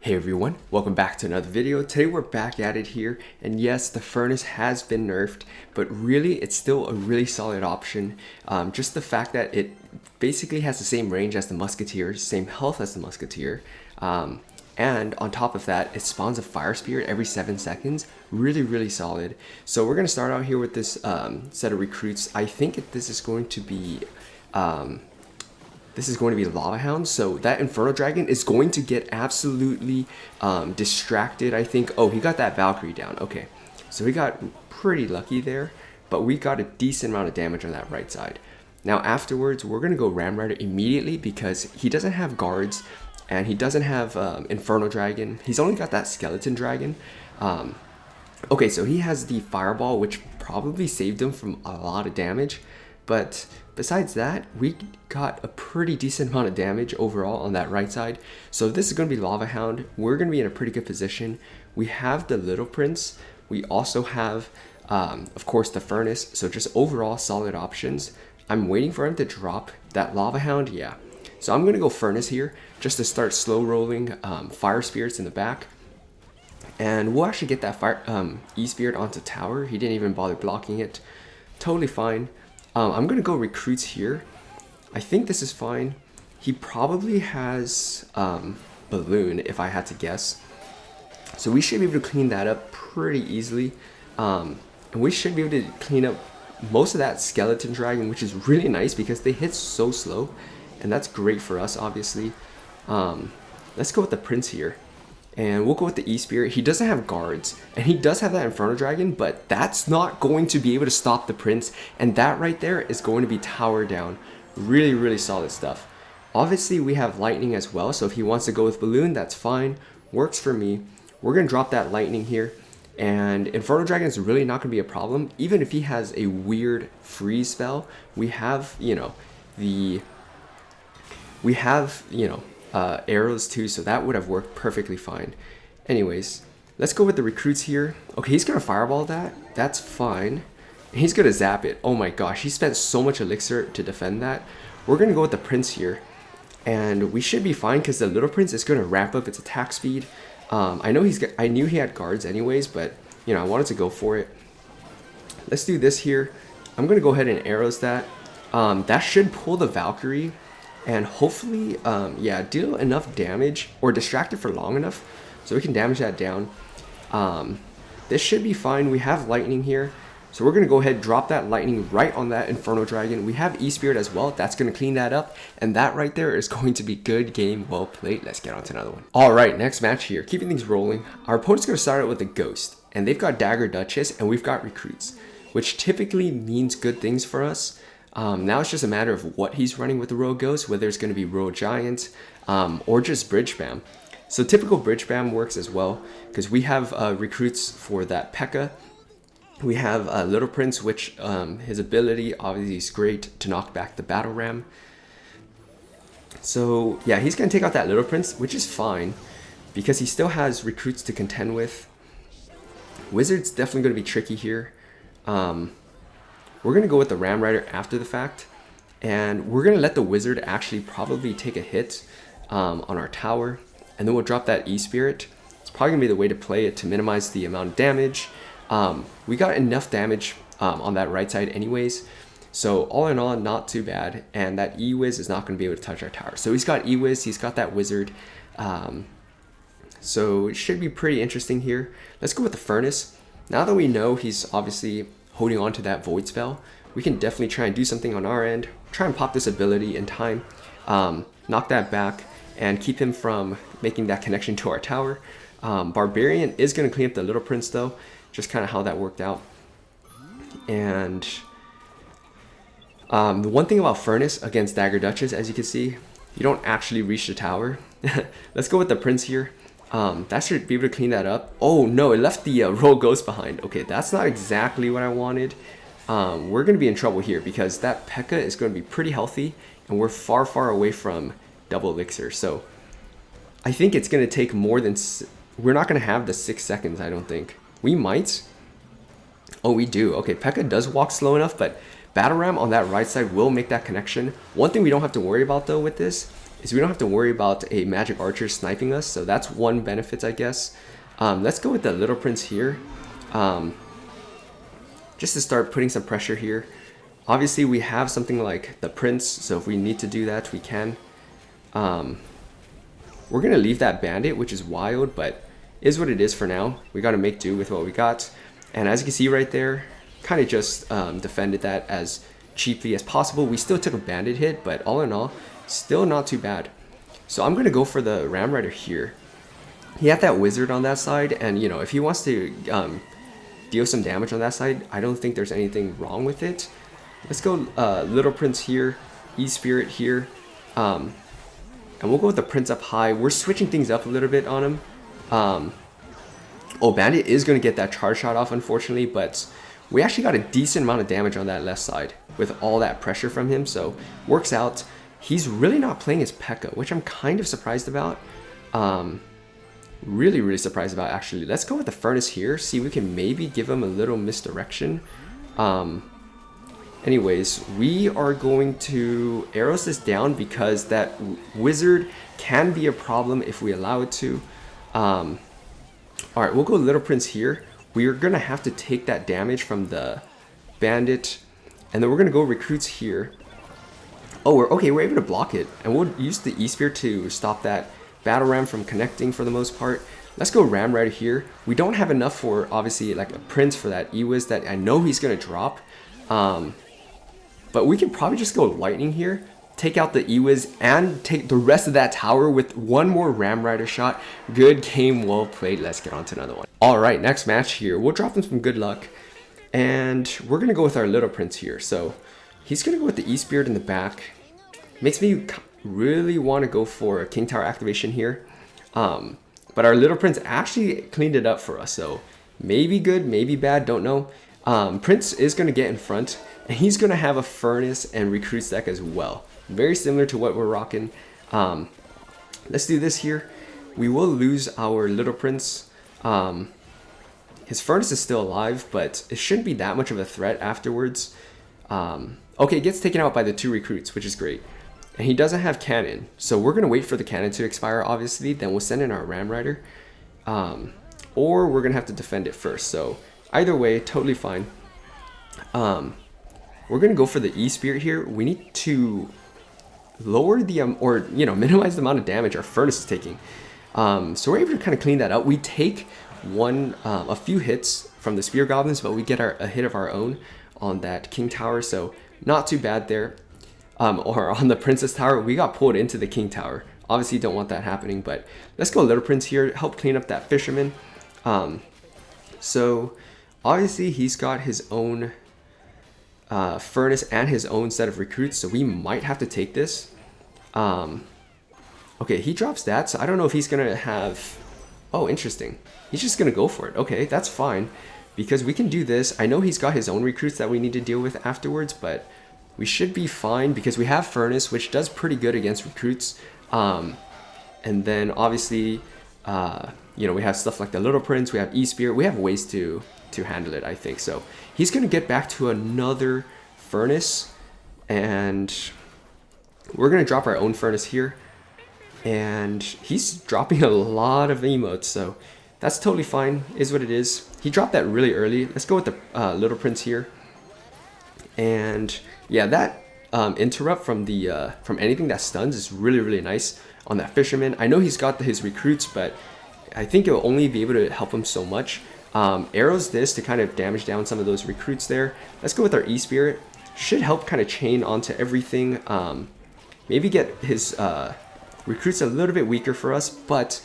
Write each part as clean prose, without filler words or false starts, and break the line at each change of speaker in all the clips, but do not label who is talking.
Hey everyone, welcome back to another video. Today we're back at it here, and yes, the furnace has been nerfed, but really it's still a really solid option. Just the fact that it basically has the same range as the musketeer, same health as the musketeer, and on top of that, it spawns a fire spirit every 7 seconds. Really solid. So we're gonna start out here with this set of recruits. I think this is going to be Lava Hound, so that Inferno Dragon is going to get absolutely distracted, I think. Oh, he got that Valkyrie down. Okay, so he got pretty lucky there, but we got a decent amount of damage on that right side. Now afterwards, we're going to go Ram Rider immediately because he doesn't have guards, and he doesn't have Inferno Dragon. He's only got that Skeleton Dragon. Okay, so he has the Fireball, which probably saved him from a lot of damage. But besides that, we got a pretty decent amount of damage overall on that right side. So this is going to be Lava Hound. We're going to be in a pretty good position. We have the Little Prince. We also have, of course, the Furnace. So just overall solid options. I'm waiting for him to drop that Lava Hound. Yeah. So I'm going to go Furnace here just to start slow rolling Fire Spirits in the back. And we'll actually get that E-Spirit onto tower. He didn't even bother blocking it. Totally fine. I'm going to go recruits here. I think this is fine. He probably has balloon, if I had to guess. So we should be able to clean that up pretty easily. And we should be able to clean up most of that Skeleton Dragon, which is really nice because they hit so slow. And that's great for us, obviously. Let's go with the Prince here. And we'll go with the E-Spirit. He doesn't have guards, and he does have that Inferno Dragon, but that's not going to be able to stop the Prince, and that right there is going to be tower down. Really solid stuff. Obviously, we have Lightning as well, so if he wants to go with Balloon, that's fine. Works for me. We're going to drop that Lightning here, and Inferno Dragon is really not going to be a problem. Even if he has a weird freeze spell, we have, arrows too, so that would have worked perfectly fine. Anyways, let's go with the recruits here. Okay, he's gonna fireball that. That's fine. He's gonna zap it. Oh my gosh, he spent so much elixir to defend that. We're gonna go with the Prince here, and we should be fine because the Little Prince is gonna ramp up its attack speed. I knew he had guards anyways, but I wanted to go for it. Let's do this here. I'm gonna go ahead and arrows that. That should pull the Valkyrie. And hopefully, deal enough damage or distract it for long enough so we can damage that down. This should be fine. We have Lightning here. So we're going to go ahead and drop that Lightning right on that Inferno Dragon. We have E-Spirit as well. That's going to clean that up. And that right there is going to be good game. Well played. Let's get on to another one. All right, next match here. Keeping things rolling. Our opponent's going to start out with a Ghost. And they've got Dagger Duchess and we've got Recruits, which typically means good things for us. Now it's just a matter of what he's running with the Royal Ghost, whether it's going to be Royal Giant or just Bridge Spam. So typical Bridge Spam works as well because we have recruits for that P.E.K.K.A. We have Little Prince, which his ability obviously is great to knock back the Battle Ram. So yeah, he's going to take out that Little Prince, which is fine because he still has recruits to contend with. Wizard's definitely going to be tricky here. We're going to go with the Ram Rider after the fact, and we're going to let the Wizard actually probably take a hit on our tower, and then we'll drop that E-Spirit. It's probably going to be the way to play it to minimize the amount of damage. We got enough damage on that right side anyways, so all in all, not too bad, and that E-Wiz is not going to be able to touch our tower. So he's got E-Wiz, he's got that Wizard, so it should be pretty interesting here. Let's go with the Furnace. Now that we know he's obviously holding on to that Void Spell, we can definitely try and do something on our end, try and pop this ability in time, knock that back, and keep him from making that connection to our tower. Barbarian is going to clean up the Little Prince though, just kind of how that worked out. And the one thing about Furnace against Dagger Duchess, as you can see, you don't actually reach the tower. Let's go with the Prince here. That should be able to clean that up. Oh no, it left the Royal Ghost behind. Okay, that's not exactly what I wanted. We're going to be in trouble here because that P.E.K.K.A. is going to be pretty healthy and we're far away from double elixir. So I think it's going to take more than... We're not going to have the 6 seconds, I don't think. We might. Oh, we do. Okay, P.E.K.K.A. does walk slow enough, but Battle Ram on that right side will make that connection. One thing we don't have to worry about though with this is we don't have to worry about a magic archer sniping us. So that's one benefit, I guess. Let's go with the Little Prince here. Just to start putting some pressure here. Obviously, we have something like the Prince, so if we need to do that, we can. We're going to leave that Bandit, which is wild, but is what it is for now. We got to make do with what we got. And as you can see right there, kind of just defended that as cheaply as possible. We still took a Bandit hit, but all in all, still not too bad. So I'm going to go for the Ram Rider here. He had that Wizard on that side, and you know, if he wants to deal some damage on that side, I don't think there's anything wrong with it. Let's go Little Prince here, E-Spirit here, and we'll go with the Prince up high. We're switching things up a little bit on him. Oh, Bandit is going to get that charge shot off, unfortunately, but we actually got a decent amount of damage on that left side with all that pressure from him, so works out. He's really not playing his P.E.K.K.A, which I'm kind of surprised about. Really surprised about, actually. Let's go with the Furnace here, see if we can maybe give him a little misdirection. Anyways, we are going to arrows this down because that Wizard can be a problem if we allow it to. Alright, we'll go Little Prince here. We are going to have to take that damage from the Bandit, and then we're going to go Recruits here. Oh, we're able to block it, and we'll use the E-Spear to stop that Battle Ram from connecting for the most part. Let's go Ram Rider here. We don't have enough for, obviously, like a Prince for that E-Wiz that I know he's going to drop. But we can probably just go Lightning here, take out the E-Wiz, and take the rest of that tower with one more Ram Rider shot. Good game, well played. Let's get on to another one. Alright, next match here. We'll drop him some good luck. And we're going to go with our Little Prince here. So he's going to go with the E-Spirit in the back. Makes me really want to go for a King Tower activation here. But our Little Prince actually cleaned it up for us. So maybe good, maybe bad, don't know. Prince is going to get in front. And he's going to have a Furnace and Recruits deck as well. Very similar to what we're rocking. Let's do this here. We will lose our Little Prince. His Furnace is still alive, but it shouldn't be that much of a threat afterwards. Okay, it gets taken out by the 2 Recruits, which is great. And he doesn't have Cannon, so we're going to wait for the Cannon to expire, obviously. Then we'll send in our Ram Rider. Or we're going to have to defend it first. So either way, totally fine. We're going to go for the E-Spirit here. We need to lower the, or, you know, minimize the amount of damage our Furnace is taking. So we're able to kind of clean that up. We take a few hits from the Spear Goblins, but we get a hit of our own on that King Tower, so not too bad there. Or on the Princess Tower, we got pulled into the King Tower. Obviously don't want that happening, but let's go Little Prince here, help clean up that Fisherman. So obviously he's got his own Furnace and his own set of Recruits, so we might have to take this. Okay, he drops that, so I don't know if he's gonna have... Oh, interesting. He's just gonna go for it. Okay, that's fine, because we can do this. I know he's got his own Recruits that we need to deal with afterwards, but we should be fine because we have Furnace, which does pretty good against Recruits. And then obviously, you know, we have stuff like the Little Prince, we have E-Spirit, we have ways to handle it, I think. So he's going to get back to another Furnace, and we're going to drop our own Furnace here. And he's dropping a lot of emotes, so that's totally fine, is what it is. He dropped that really early. Let's go with the Little Prince here. And yeah, that interrupt from the from anything that stuns is really nice on that Fisherman. I know he's got his Recruits, but I think it'll only be able to help him so much. Arrows this to kind of damage down some of those Recruits there. Let's go with our E-Spirit. Should help kind of chain onto everything. Maybe get his Recruits a little bit weaker for us, but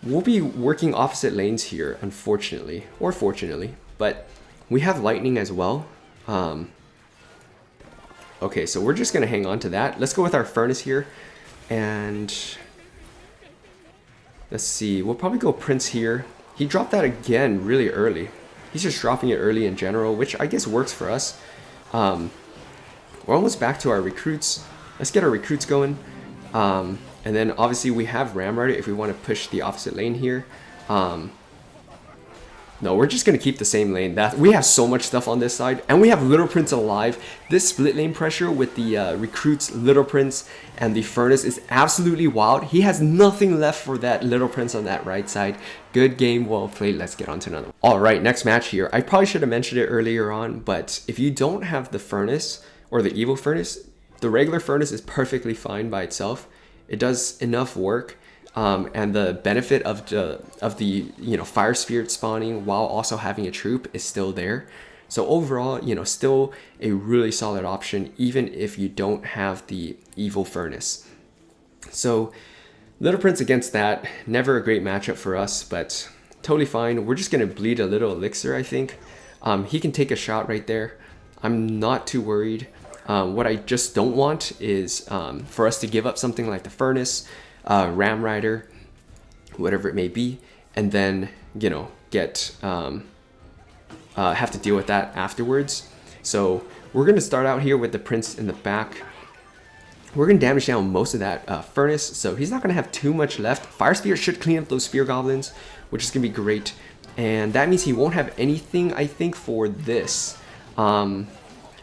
we'll be working opposite lanes here, unfortunately, or fortunately. But we have Lightning as well. Okay, so we're just going to hang on to that. Let's go with our Furnace here. And let's see. We'll probably go Prince here. He dropped that again really early. He's just dropping it early in general, which I guess works for us. We're almost back to our Recruits. Let's get our Recruits going. And then obviously we have Ram Rider if we want to push the opposite lane here. No, we're just going to keep the same lane. That we have so much stuff on this side. And we have Little Prince alive. This split lane pressure with the recruits, Little Prince, and the Furnace is absolutely wild. He has nothing left for that Little Prince on that right side. Good game, well played. Let's get on to another one. Alright, next match here. I probably should have mentioned it earlier on, but if you don't have the Furnace or the Evil Furnace, the regular Furnace is perfectly fine by itself. It does enough work. And the benefit of the fire spirit spawning while also having a troop is still there. So overall, still a really solid option even if you don't have the Evil Furnace. So Little Prince against that, never a great matchup for us, but totally fine. We're just gonna bleed a little elixir, I think. He can take a shot right there. I'm not too worried. What I just don't want is for us to give up something like the Furnace, Ram Rider, whatever it may be, and then get have to deal with that afterwards. So we're gonna start out here with the Prince in the back. We're gonna damage down most of that Furnace, so he's not gonna have too much left. Fire Spirit should clean up those Spear Goblins, which is gonna be great, and that means he won't have anything, I think, for this. And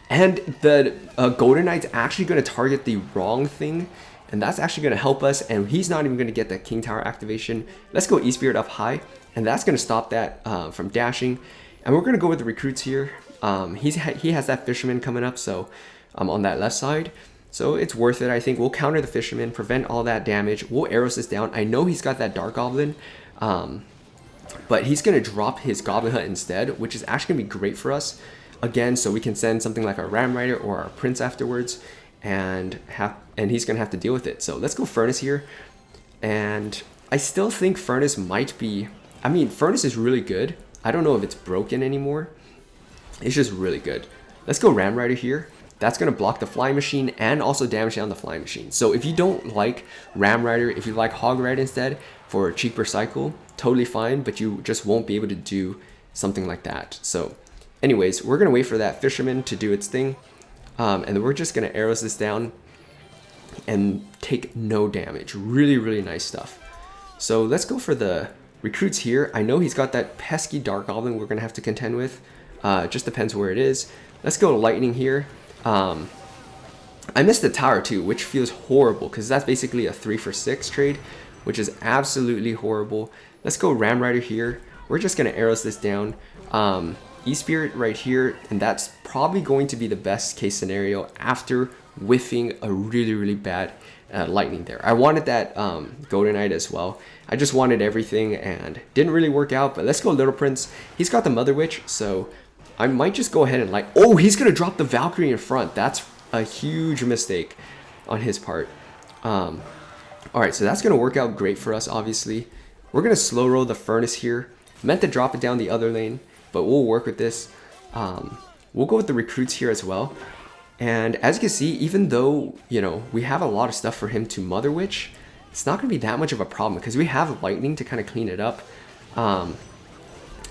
the Golden Knight's actually gonna target the wrong thing. And that's actually going to help us, and he's not even going to get that King Tower activation. Let's go E-Spirit up high, and that's going to stop that from dashing. And we're going to go with the recruits here. He has that Fisherman coming up, so on that left side. So it's worth it, I think. We'll counter the Fisherman, prevent all that damage. We'll arrows this down. I know he's got that Dark Goblin, but he's going to drop his Goblin Hut instead, which is actually going to be great for us. Again, so we can send something like our Ram Rider or our Prince afterwards, and he's gonna have to deal with it. So let's go Furnace here, and I still think Furnace might be, I mean, Furnace is really good. I don't know if it's broken anymore. It's just really good. Let's go Ram Rider here. That's gonna block the Flying Machine and also damage down the Flying Machine. So if you don't like Ram Rider, if you like Hog Rider instead for a cheaper cycle, totally fine, but you just won't be able to do something like that. So anyways, we're gonna wait for that Fisherman to do its thing. And then we're just going to arrows this down and take no damage. Really, really nice stuff. So let's go for the recruits here. I know he's got that pesky Dark Goblin we're going to have to contend with. Just depends where it is. Let's go Lightning here. I missed the tower too, which feels horrible because that's basically a 3-for-6 trade, which is absolutely horrible. Let's go Ram Rider here. We're just going to arrows this down. E-Spirit right here, and that's probably going to be the best case scenario after whiffing a really, really bad lightning there. I wanted that Golden Knight as well. I just wanted everything and didn't really work out, but let's go Little Prince. He's got the Mother Witch, so I might just go ahead and oh, he's going to drop the Valkyrie in front. That's a huge mistake on his part. Alright, so that's going to work out great for us, obviously. We're going to slow roll the Furnace here. Meant to drop it down the other lane, but we'll work with this. We'll go with the recruits here as well. And as you can see, even though, we have a lot of stuff for him to Mother Witch, it's not going to be that much of a problem because we have Lightning to kind of clean it up.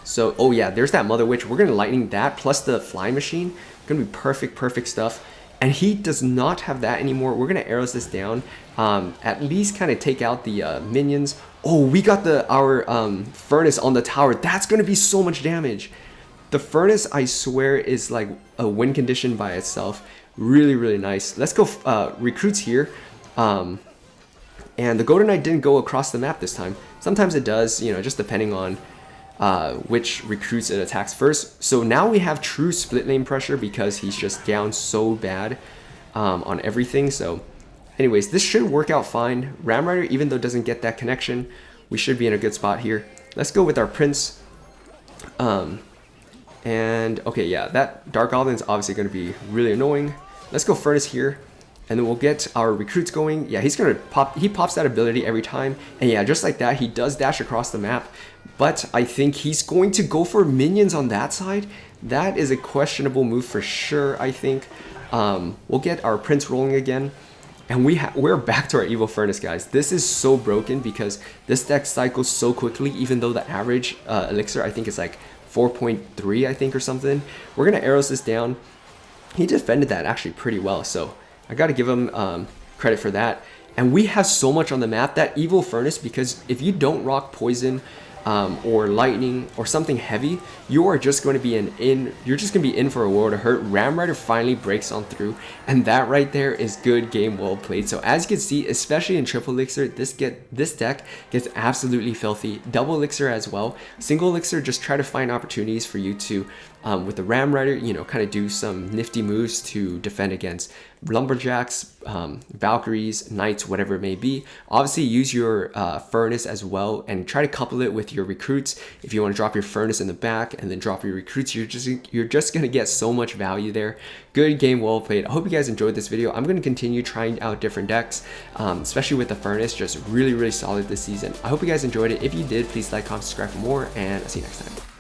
So, oh yeah, there's that Mother Witch. We're going to Lightning that plus the Flying Machine. Going to be perfect stuff. And he does not have that anymore. We're going to arrows this down. At least kind of take out the minions. Oh, we got our Furnace on the tower. That's going to be so much damage. The Furnace, I swear, is like a win condition by itself. Really, really nice. Let's go recruits here. And the Golden Knight didn't go across the map this time. Sometimes it does, just depending on which recruits it attacks first. So now we have true split lane pressure because he's just down so bad on everything. So anyways, this should work out fine. Ram Rider, even though it doesn't get that connection, we should be in a good spot here. Let's go with our Prince. And okay, yeah, that Dark Goblin is obviously going to be really annoying. Let's go Furnace here, and then we'll get our recruits going. Yeah, he's going to pop, he pops that ability every time. And yeah, just like that, he does dash across the map. But I think he's going to go for minions on that side. That is a questionable move for sure, I think. We'll get our Prince rolling again. And we're back to our Evil Furnace, guys. This is so broken because this deck cycles so quickly, even though the average elixir, I think, is like 4.3, I think, or something. We're going to arrows this down. He defended that actually pretty well, so I got to give him credit for that. And we have so much on the map. That Evil Furnace, because if you don't rock Poison or lightning or something heavy, you are just going to be you're just going to be in for a world of hurt. Ram Rider finally breaks on through, and that right there is good game, well played. So as you can see, especially in triple elixir, this deck gets absolutely filthy. Double elixir as well. Single elixir, just try to find opportunities for you to with the Ram Rider, you know, kind of do some nifty moves to defend against lumberjacks, Valkyries, knights, whatever it may be. Obviously use your furnace as well, and try to couple it with your recruits. If you want to drop your furnace in the back and then drop your recruits, you're just gonna get so much value there. Good game, well played. I hope you guys enjoyed this video. I'm going to continue trying out different decks, especially with the furnace. Just really solid this season. I hope you guys enjoyed it. If you did, please like, comment, subscribe for more, and I'll see you next time.